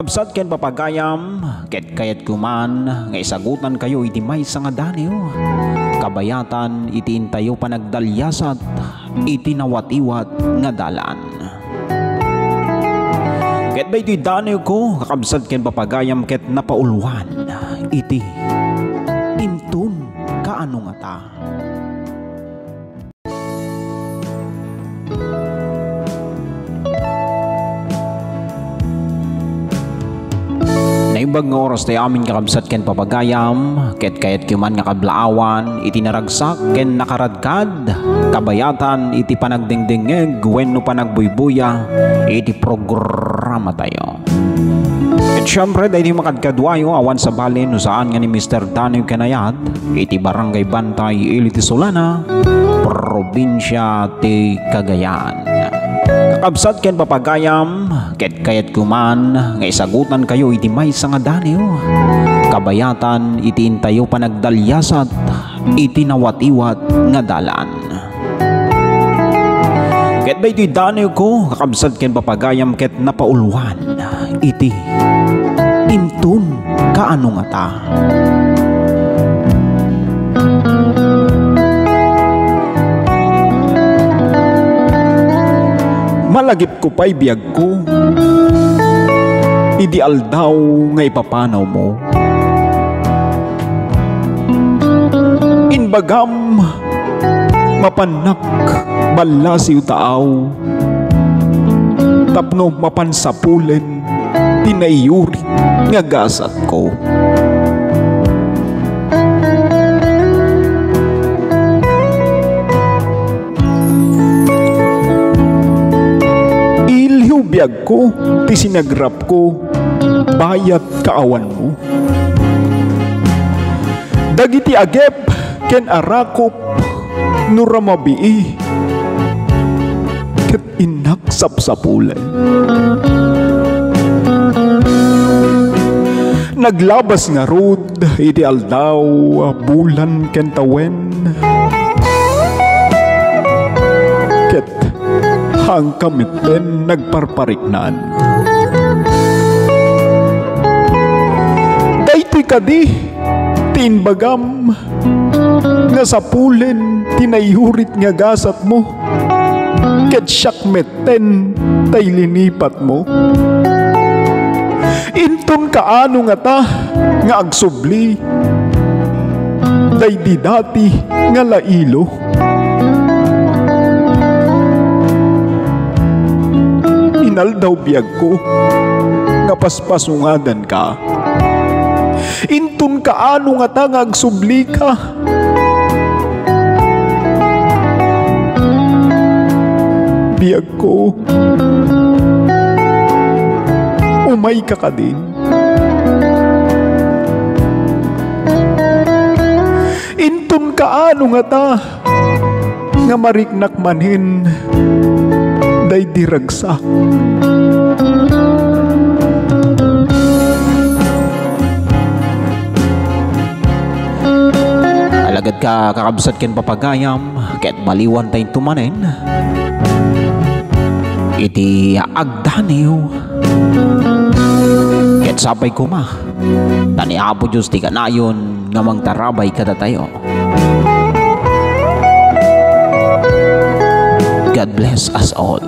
Absat ken papagayam, ket kayat kuman, nga isagutan kayo iti may nga daniw. Kabayatan iti intayo panagdalyasat, iti nawatiwat nga dalan. Ket ba iti daniw ko, kakabsat ken papagayam ket napaulwan, iti intun kaano nga ta. Naibag nga oras tayo amin kakabsat ken papagayam, ket kayat kiman nga kablaawan, iti naragsak ken nakaradkad, kabayatan iti panagdingdingeg, wenno panagbuybuya, iti programa tayo. Ket syempre dahil di makadkadwayo awan sa balin no saan nga ni Mr. Daniel Kanayat, iti Barangay Bantay, Iliti Solana, probinsya ti Cagayan. Kakabsat ken papagayam, ket kayat kuman, nga isagutan kayo iti may nga daniw. Kabayatan iti intayo panagdalyasat, iti nawatiwat nga dalan. Ket ba iti daniw ko, kakabsat ken papagayam ket napaulwan, iti intun kaano nga ta. Malagip ko pa'y biyag ko, ideal daw nga ipapanaw mo. Inbagam, mapanak, balasiw taaw, tapno mapansapulen, tinayuri nga gasat ko. Biyag ko, ti sinagrap ko, bayat kaawan mo. Dagiti agep, ken arakop, nuramabii, ket inak sapsapulan. Naglabas nga rod, iti aldaw, bulan ken tawen, ket hang kamiten nagparpariknan. Daytoy kadi tinbagam nga sapulen tinayurit nga gasat mo, ket syakmeten tay linipat mo. Intun kaano nga ta nga agsubli, daydi dati nga lailo. Inaldaw biyag ko, nga paspasungadan ka. Intun kaano nga ta nga agsubli ka. Biyag ko, umay ka ka din. Intun kaano nga ta nga mariknak manhin, day diragsak. Alagad ka kakabsat ken papagayam, ket baliwan tayong tumanen, iti agdaniw, ket sapay kuma, tani Apo Diyos ti kanayon nga mangtarabay kada tayo. God bless us all.